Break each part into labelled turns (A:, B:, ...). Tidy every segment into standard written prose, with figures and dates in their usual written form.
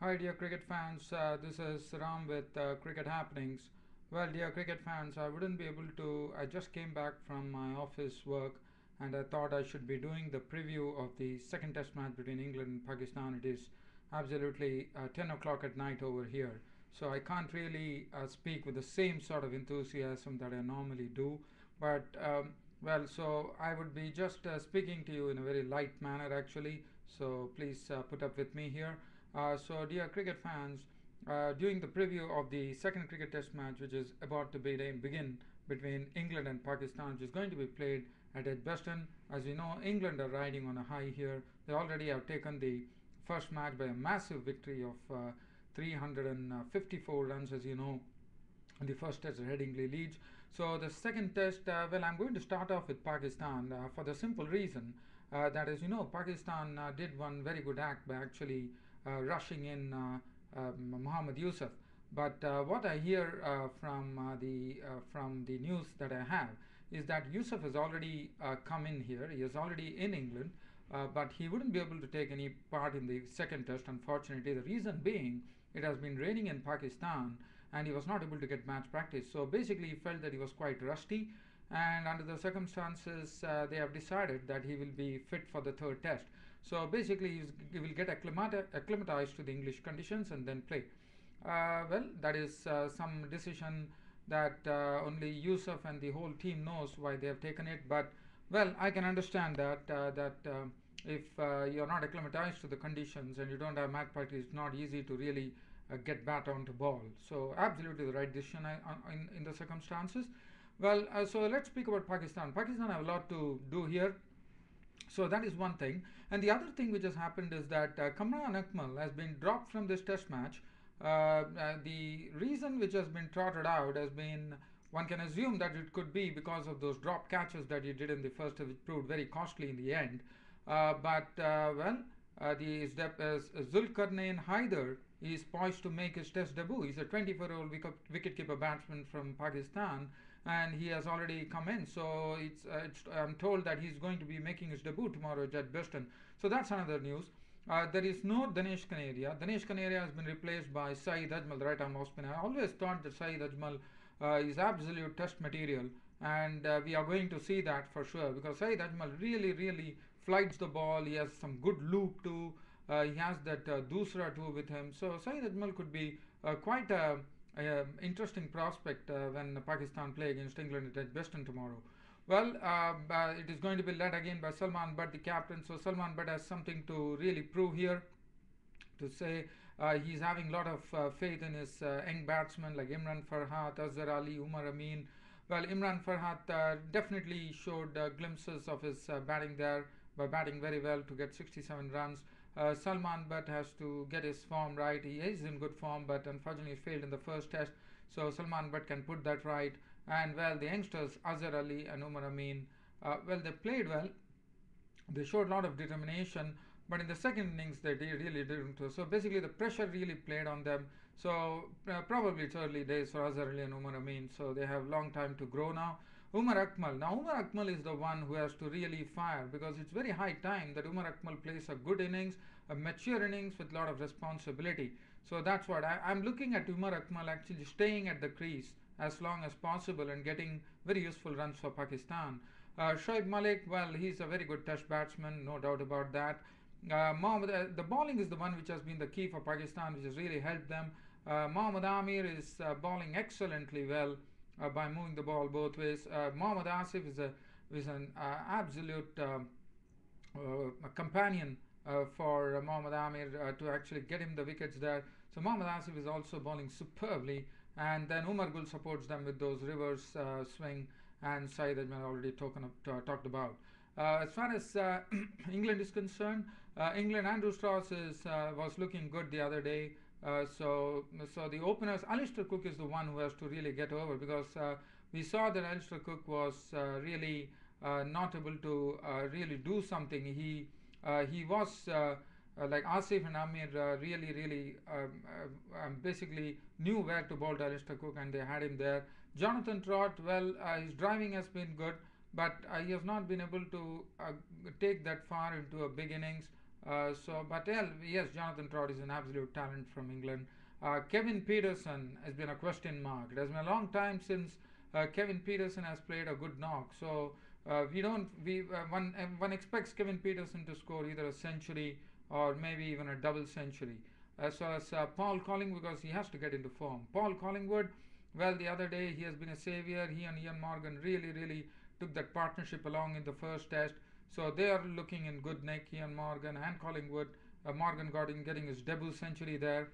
A: Hi, dear cricket fans. This is Ram with Cricket Happenings. Well, dear cricket fans, I wouldn't be able to. I just came back from my office work and I thought I should be doing the preview of the second test match between England and Pakistan. It is absolutely 10 o'clock at night over here. So I can't really speak with the same sort of enthusiasm that I normally do. So I would be just speaking to you in a very light manner actually. So please put up with me here. Dear cricket fans, during the preview of the second cricket test match, which is about to begin between England and Pakistan, which is going to be played at Edgbaston. As you know, England are riding on a high here. They already have taken the first match by a massive victory of 354 runs, as you know. The first test Headingley leads. So the second test, I'm going to start off with Pakistan for the simple reason that, as you know, Pakistan did one very good act by actually rushing in Muhammad Yusuf. But what I hear from the news that I have is that Yusuf has already come in here. He is already in England, but he wouldn't be able to take any part in the second test. Unfortunately, the reason being it has been raining in Pakistan, and he was not able to get match practice. So basically, he felt that he was quite rusty, and under the circumstances, they have decided that he will be fit for the third test. So basically, he will get acclimatized to the English conditions and then play. That is some decision that only Yusuf and the whole team knows why they have taken it. But well, I can understand that if you're not acclimatized to the conditions and you don't have match practice, it's not easy to really get bat onto ball. So absolutely the right decision in the circumstances. So let's speak about Pakistan. Pakistan have a lot to do here. So that is one thing. And the other thing which has happened is that Kamran Akmal has been dropped from this test match. The reason which has been trotted out has been, one can assume that it could be because of those drop catches that he did in the first, which proved very costly in the end. The Zulkarnain Haider is poised to make his test debut. He's a 24-year-old wicketkeeper batsman from Pakistan, and he has already come in. So I'm told that he's going to be making his debut tomorrow at Edgbaston. So that's another news. There is no Danesh Kaneria. Danesh Kaneria has been replaced by Saeed Ajmal, the right arm off spinner. I always thought that Saeed Ajmal is absolute test material, and we are going to see that for sure because Saeed Ajmal really flights the ball. He has some good loop too. He has that Dusra too with him. So Saeed Ajmal could be quite a interesting prospect when Pakistan play against England at Edgbaston tomorrow. It is going to be led again by Salman Butt, the captain. So Salman Butt has something to really prove here. To say he's having a lot of faith in his young batsmen like Imran Farhat, Azhar Ali, Umar Amin. Well, Imran Farhat definitely showed glimpses of his batting there by batting very well to get 67 runs. Salman Butt has to get his form right. He is in good form, but unfortunately failed in the first test. So Salman Butt can put that right. And well, the youngsters Azhar Ali and Umar Amin, they played well. They showed a lot of determination, but in the second innings they really didn't. So basically, the pressure really played on them. So probably it's early days for Azhar Ali and Umar Amin. So they have long time to grow now. Umar Akmal is the one who has to really fire because it's very high time that Umar Akmal plays a good innings, a mature innings with a lot of responsibility. So that's what I'm looking at Umar Akmal actually staying at the crease as long as possible and getting very useful runs for Pakistan. Shoaib Malik, well, he's a very good test batsman, no doubt about that. The bowling is the one which has been the key for Pakistan, which has really helped them. Mohammad Amir is bowling excellently well by moving the ball both ways. Mohammad Asif is an absolute companion for Mohammad Amir to actually get him the wickets there. So Mohammad Asif is also bowling superbly, and then Umar Gul supports them with those reverse swing, and Saeed Ajmal already talked about. As far as England is concerned, England Andrew Strauss was looking good the other day. So the openers, Alistair Cook is the one who has to really get over because we saw that Alistair Cook was really not able to really do something. He was like Asif and Amir really basically knew where to bowl to Alistair Cook, and they had him there. Jonathan Trott, his driving has been good, but he has not been able to take that far into a big innings. But yes, Jonathan Trout is an absolute talent from England. Kevin Peterson has been a question mark. It has been a long time since Kevin Peterson has played a good knock. So we don't we one expects Kevin Peterson to score either a century or maybe even a double century. As well as Paul Collingwood, because he has to get into form. Paul Collingwood, well, the other day he has been a savior. He and Ian Morgan really took that partnership along in the first test. So they are looking in good nick. Ian Morgan and Collingwood. Morgan got in getting his debut century there.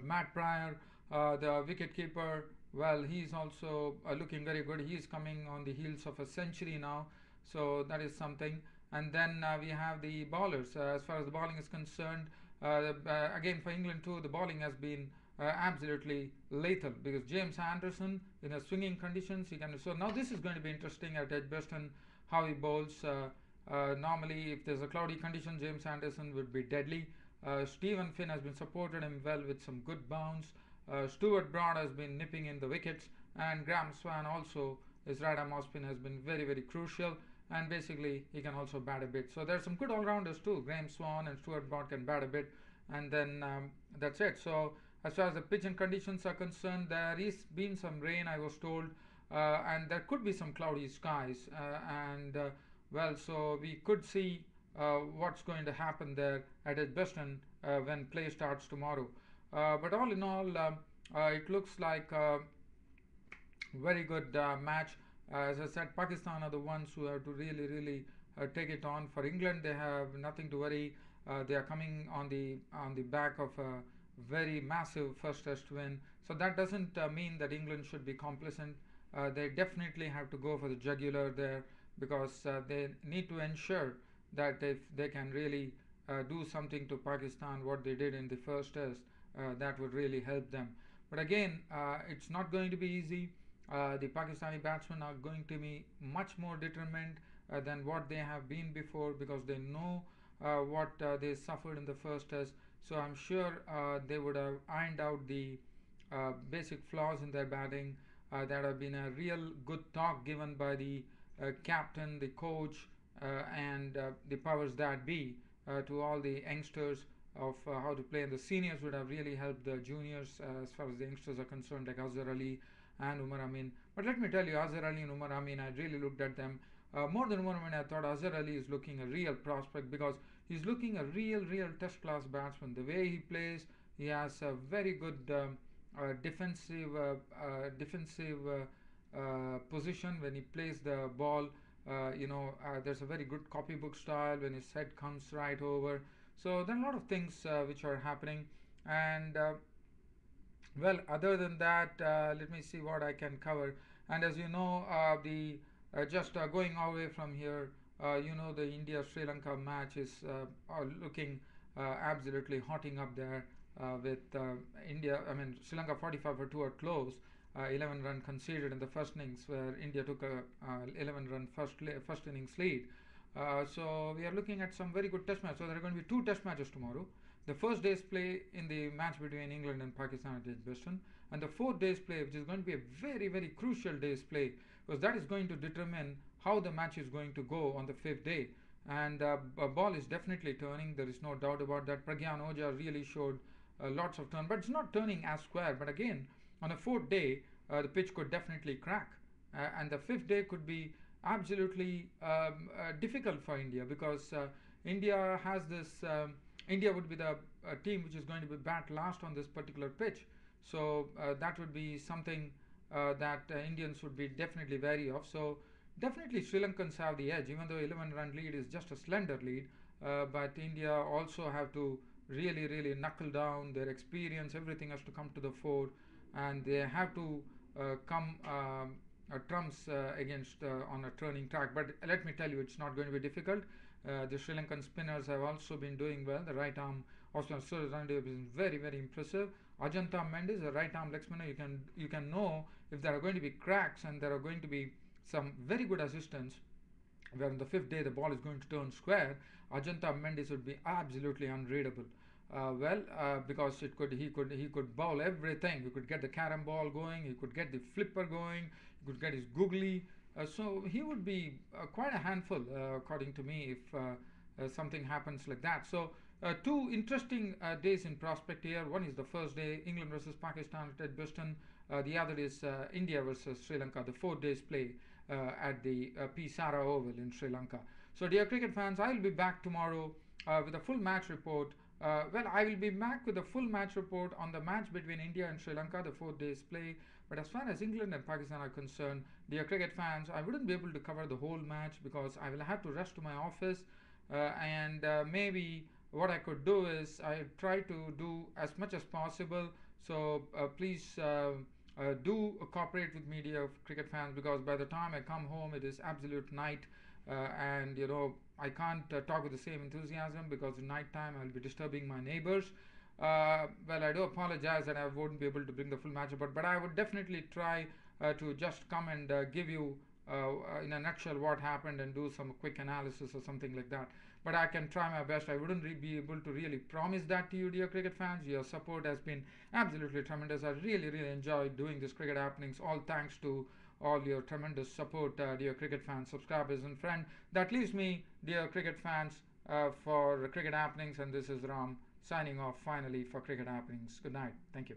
A: Matt Pryor, the wicket keeper, well, he's also looking very good. He's coming on the heels of a century now, so that is something. And then we have the bowlers. As far as the bowling is concerned, again for England too, the bowling has been absolutely lethal because James Anderson in a swinging conditions he can. So now this is going to be interesting at Edgbaston how he bowls. Normally, if there's a cloudy condition, James Anderson would be deadly. Stephen Finn has been supported him well with some good bounce. Stuart Broad has been nipping in the wickets, and Graham Swan also, his right arm off spin has been very crucial. And basically, he can also bat a bit. So there's some good all rounders too. Graham Swan and Stuart Broad can bat a bit, and then that's it. So as far as the pitch and conditions are concerned, there is been some rain, I was told, and there could be some cloudy skies, and well, so we could see what's going to happen there at Edgbaston when play starts tomorrow. But all in all, it looks like a very good match. As I said, Pakistan are the ones who have to really take it on. For England, they have nothing to worry. They are coming on the back of a very massive first test win. So that doesn't mean that England should be complacent. They definitely have to go for the jugular there because they need to ensure that if they can really do something to Pakistan, what they did in the first test, that would really help them. But again, it's not going to be easy. The Pakistani batsmen are going to be much more determined than what they have been before because they know what they suffered in the first test. So I'm sure they would have ironed out the basic flaws in their batting. That have been a real good talk given by the captain, the coach, and the powers that be to all the youngsters of how to play. And the seniors would have really helped the juniors as far as the youngsters are concerned, like Azhar Ali and Umar Amin. But let me tell you, Azhar Ali and Umar Amin, I really looked at them. More than Umar Amin, I thought Azhar Ali is looking a real prospect because he's looking a real test class batsman. The way he plays, he has a very good defensive position when he plays the ball. There's a very good copybook style when his head comes right over. So there are a lot of things which are happening, and well, other than that, let me see what I can cover. And as you know, the just going away from here, the India Sri Lanka match is looking absolutely hotting up there with India. I mean, Sri Lanka 45 for 2 at close. 11 run conceded in the first innings where India took a 11 run first innings lead. So we are looking at some very good test matches. So there are going to be 2 test matches tomorrow. The first day's play in the match between England and Pakistan at Edgbaston, and the 4th day's play, which is going to be a very crucial day's play, because that is going to determine how the match is going to go on the 5th day. And ball is definitely turning. There is no doubt about that. Pragyan Oja really showed lots of turn, but it's not turning as square. But again, on the 4th day, the pitch could definitely crack, and the 5th day could be absolutely difficult for India because India has this. India would be the team which is going to be bat last on this particular pitch, so that would be something that Indians would be definitely wary of. So definitely Sri Lankans have the edge, even though 11 run lead is just a slender lead. But India also have to really knuckle down. Their experience, everything has to come to the fore, and they have to come trumps against on a turning track. But let me tell you, it's not going to be difficult. The Sri Lankan spinners have also been doing well. The right arm Osman Suryanarayan has been very impressive. Ajanta Mendes, a right arm leg spinner, you can know if there are going to be cracks and there are going to be some very good assistance where on the 5th day the ball is going to turn square. Ajanta Mendes would be absolutely unreadable. Because he could bowl everything. He could get the carom ball going. He could get the flipper going. He could get his googly. So he would be quite a handful, according to me, if something happens like that. So two interesting days in prospect here. One is the first day, England versus Pakistan at Edgbaston. The other is India versus Sri Lanka, the 4 days play at the P. Sara Oval in Sri Lanka. So, dear cricket fans, I will be back tomorrow with a full match report. I will be back with a full match report on the match between India and Sri Lanka, the 4 days play. But as far as England and Pakistan are concerned, dear cricket fans, I wouldn't be able to cover the whole match because I will have to rush to my office. And maybe what I could do is I try to do as much as possible. So please do cooperate with me, dear cricket fans, because by the time I come home, it is absolute night, and I can't talk with the same enthusiasm because in night time I'll be disturbing my neighbors. I do apologize that I won't be able to bring the full match, but I would definitely try to just come and give you in a nutshell what happened and do some quick analysis or something like that. But I can try my best. I wouldn't be able to really promise that to you, dear cricket fans. Your support has been absolutely tremendous. I really, really enjoyed doing this cricket happenings. All thanks to all your tremendous support, dear cricket fans, subscribers, and friends. That leaves me, dear cricket fans, for cricket happenings. And this is Ram signing off finally for cricket happenings. Good night. Thank you.